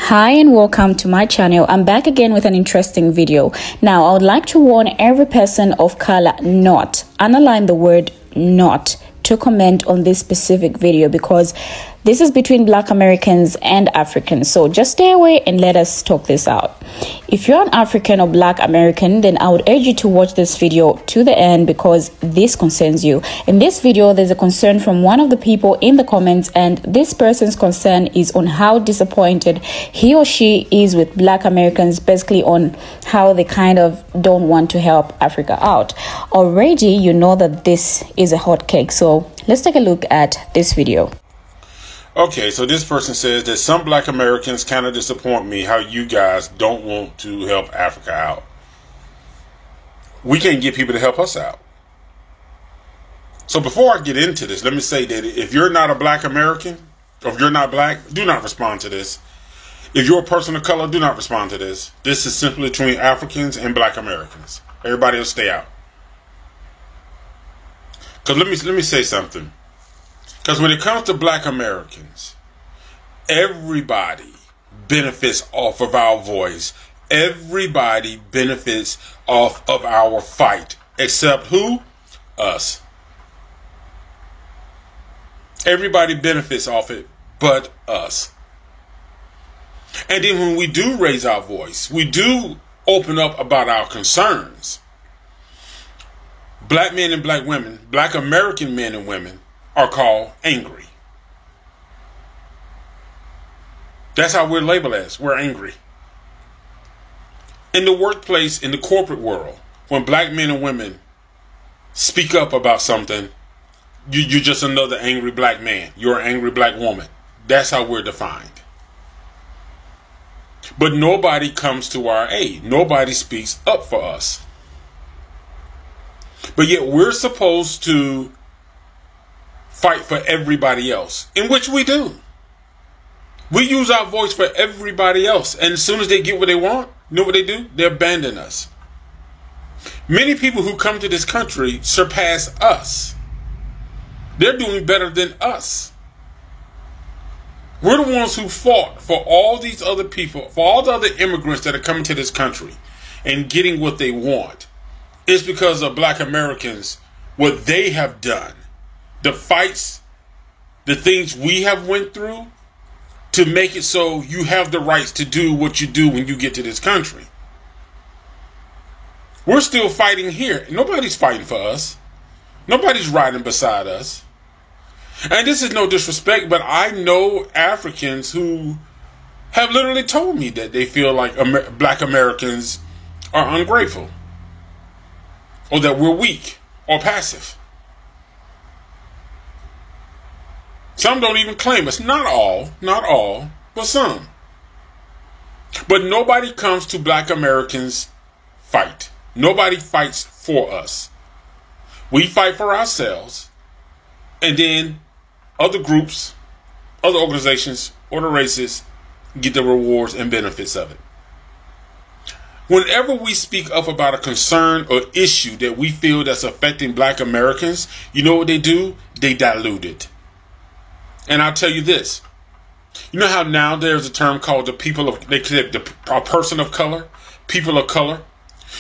Hi and welcome to my channel. I'm back again with an interesting video. Now, I would like to warn every person of color not, underline the word not, to comment on this specific video because this is between Black Americans and Africans. So just stay away and let us talk this out. If you're an African or Black American, then I would urge you to watch this video to the end because this concerns you. In this video, there's a concern from one of the people in the comments, and this person's concern is on how disappointed he or she is with Black Americans, basically on how they kind of don't want to help Africa out. Already, you know that this is a hot cake. So let's take a look at this video. Okay, so this person says that some Black Americans kind of disappoint me how you guys don't want to help Africa out. We can't get people to help us out. So before I get into this, let me say that if you're not a Black American, or if you're not Black, do not respond to this. If you're a person of color, do not respond to this. This is simply between Africans and Black Americans. Everybody will stay out. Because let me say something. Because when it comes to Black Americans, everybody benefits off of our voice. Everybody benefits off of our fight. Except who? Us. Everybody benefits off it but us. And then when we do raise our voice, we do open up about our concerns. Black men and Black women, Black American men and women, are called angry. That's how we're labeled as. We're angry. In the workplace, in the corporate world, when Black men and women speak up about something, you're just another angry Black man. You're an angry Black woman. That's how we're defined. But nobody comes to our aid. Nobody speaks up for us. But yet we're supposed to fight for everybody else, in which we do. We use our voice for everybody else, and as soon as they get what they want, you know what they do? They abandon us. Many people who come to this country surpass us. They're doing better than us. We're the ones who fought for all these other people, for all the other immigrants that are coming to this country and getting what they want. It's because of Black Americans, what they have done. The fights, the things we have went through to make it so you have the rights to do what you do when you get to this country. We're still fighting here. Nobody's fighting for us. Nobody's riding beside us. And this is no disrespect, but I know Africans who have literally told me that they feel like Black Americans are ungrateful, or that we're weak or passive. Some don't even claim us. Not all, but some. But nobody comes to Black Americans fight. Nobody fights for us. We fight for ourselves. And then other groups, other organizations, or the races get the rewards and benefits of it. Whenever we speak up about a concern or issue that we feel that's affecting Black Americans, you know what they do? They dilute it. And I'll tell you this. You know how now there's a term called a person of color? People of color?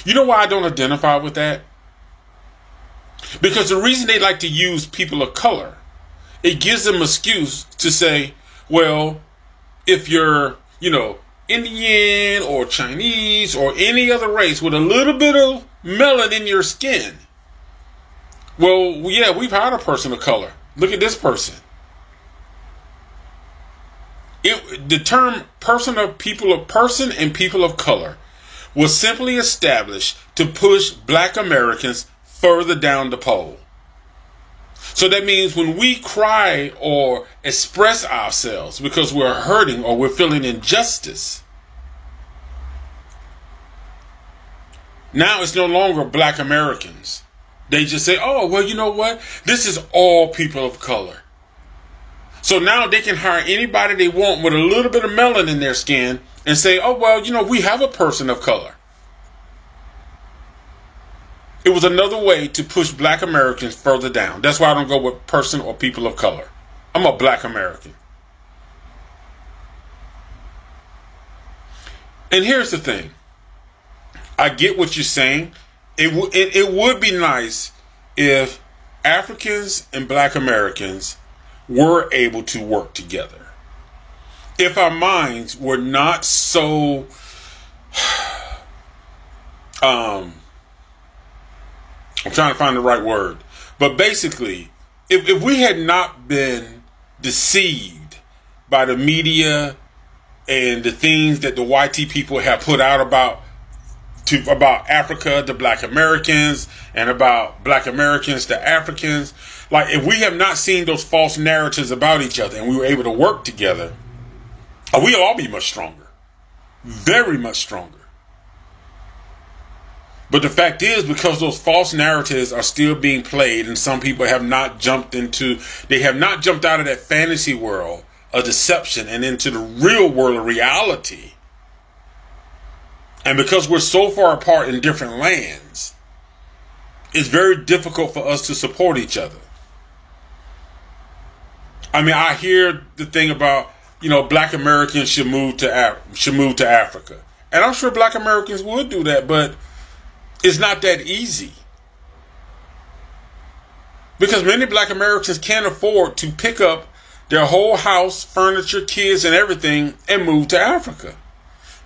You know why I don't identify with that? Because the reason they like to use people of color, it gives them an excuse to say, well, if you're, Indian or Chinese or any other race with a little bit of melanin in your skin, well, yeah, we've hired a person of color. Look at this person. The term person and people of color was simply established to push Black Americans further down the pole. So that means when we cry or express ourselves because we're hurting or we're feeling injustice, now it's no longer Black Americans. They just say, oh, well, you know what? This is all people of color. So now they can hire anybody they want with a little bit of melanin in their skin and say, oh, well, we have a person of color. It was another way to push Black Americans further down. That's why I don't go with person or people of color. I'm a Black American. And here's the thing. I get what you're saying. It would be nice if Africans and Black Americans were able to work together. If our minds were not so I'm trying to find the right word. But basically, if we had not been deceived by the media and the things that the YT people have put out about Africa to Black Americans and about Black Americans to Africans, like if we have not seen those false narratives about each other and we were able to work together, we'll all be much stronger. Very much stronger. But the fact is, because those false narratives are still being played and some people have not jumped out of that fantasy world of deception and into the real world of reality. And because we're so far apart in different lands, it's very difficult for us to support each other. I mean, I hear the thing about, Black Americans should move to Africa. And I'm sure Black Americans would do that, but it's not that easy. Because many Black Americans can't afford to pick up their whole house, furniture, kids, and everything and move to Africa.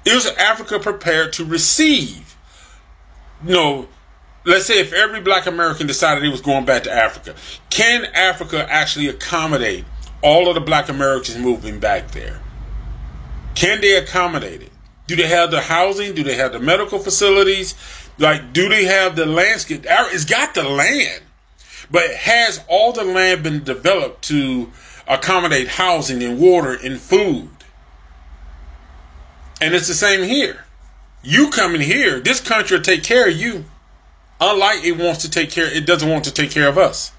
Is Africa prepared to receive? Let's say if every Black American decided he was going back to Africa, can Africa actually accommodate all of the Black Americans moving back there? Can they accommodate it? Do they have the housing? Do they have the medical facilities? Do they have the landscape? It's got the land, but has all the land been developed to accommodate housing and water and food? And it's the same here. You coming here, this country will take care of you. Unlike it doesn't want to take care of us.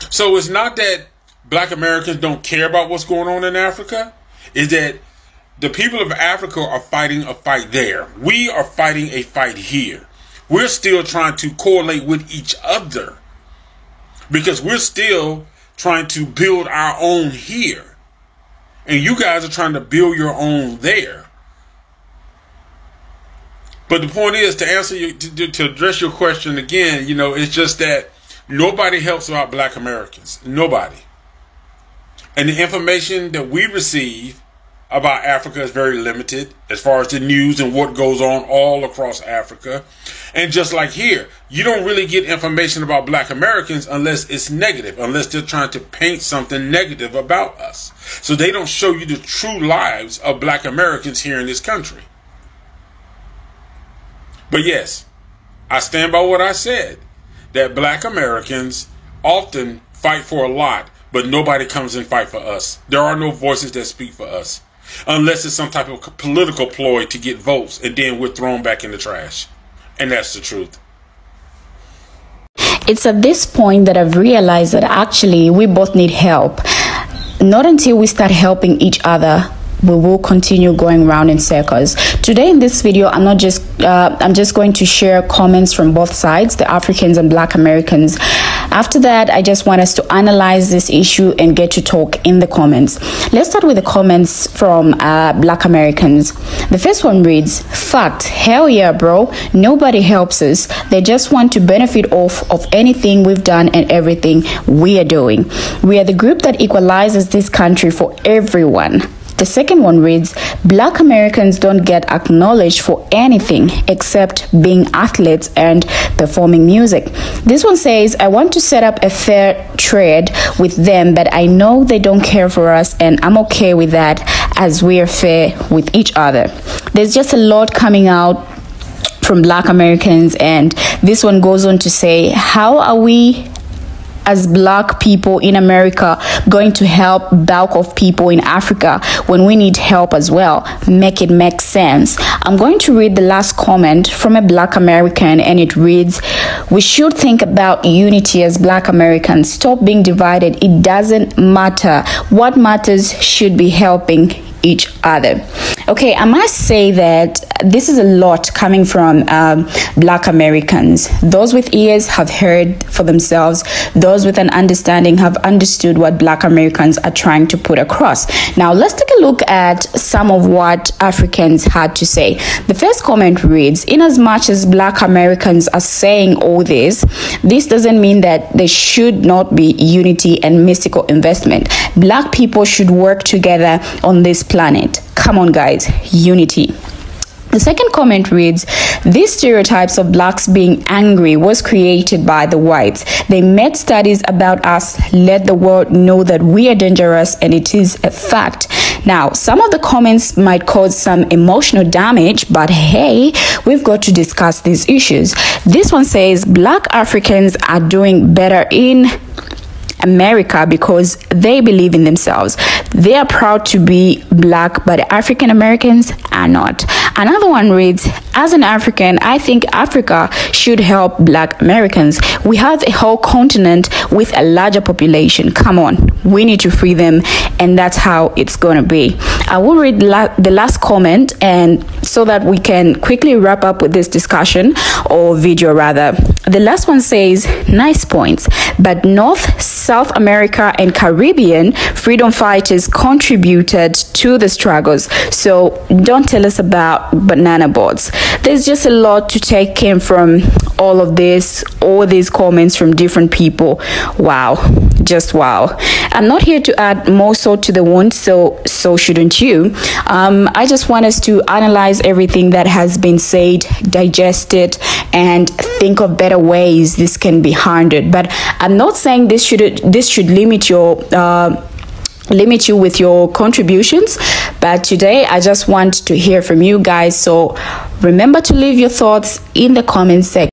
So it's not that Black Americans don't care about what's going on in Africa. It's that the people of Africa are fighting a fight there. We are fighting a fight here. We're still trying to correlate with each other because we're still trying to build our own here. And you guys are trying to build your own there. But the point is, to answer to address your question again, it's just that nobody helps about Black Americans. Nobody. And the information that we receive about Africa is very limited as far as the news and what goes on all across Africa. And just like here, you don't really get information about Black Americans unless it's negative, unless they're trying to paint something negative about us. So they don't show you the true lives of Black Americans here in this country. But yes, I stand by what I said, that Black Americans often fight for a lot, but nobody comes and fight for us. There are no voices that speak for us. Unless it's some type of political ploy to get votes, and then we're thrown back in the trash. And that's the truth. It's at this point that I've realized that actually we both need help. Not until we start helping each other, we will continue going around in circles. Today in this video, I'm just going to share comments from both sides, the Africans and Black Americans. After that, I just want us to analyze this issue and get to talk in the comments. Let's start with the comments from Black Americans. The first one reads, "Fact, hell yeah, bro. Nobody helps us. They just want to benefit off of anything we've done and everything we are doing. We are the group that equalizes this country for everyone." The second one reads, "Black Americans don't get acknowledged for anything except being athletes and performing music." This one says, "I want to set up a fair trade with them, but I know they don't care for us, and I'm okay with that as we are fair with each other." There's just a lot coming out from Black Americans, and this one goes on to say, "How are we as Black people in America going to help bulk of people in Africa when we need help as well? Make it make sense." I'm going to read the last comment from a Black American, and it reads, "We should think about unity as Black Americans. Stop being divided. It doesn't matter. What matters should be helping each other." Okay, I must say that this is a lot coming from Black Americans. Those with ears have heard for themselves. Those with an understanding have understood what Black Americans are trying to put across. Now, let's take a look at some of what Africans had to say. The first comment reads, "In as much as Black Americans are saying all this doesn't mean that there should not be unity and mystical investment. Black people should work together on this planet. Come on, guys, unity." The second comment reads, "These stereotypes of blacks being angry was created by the whites. They made studies about us, let the world know that we are dangerous, and it is a fact." Now, some of the comments might cause some emotional damage, but hey, we've got to discuss these issues. This one says, "Black Africans are doing better in America because they believe in themselves. They are proud to be black, but African Americans are not." Another one reads, "As an African, I think Africa should help Black Americans. We have a whole continent with a larger population. Come on, we need to free them, and that's how it's gonna be." I will read the last comment, and so that we can quickly wrap up with this discussion, or video rather. The last one says, "Nice points, but North, South America, and Caribbean freedom fighters contributed to the struggles. So don't tell us about banana boats." There's just a lot to take in from all of this, all these comments from different people. Wow, just wow. I'm not here to add more salt to the wound, so shouldn't you. I just want us to analyze everything that has been said, digest it, and think of better ways this can be handled. But I'm not saying this should limit you with your contributions, but today I just want to hear from you guys. So remember to leave your thoughts in the comment section.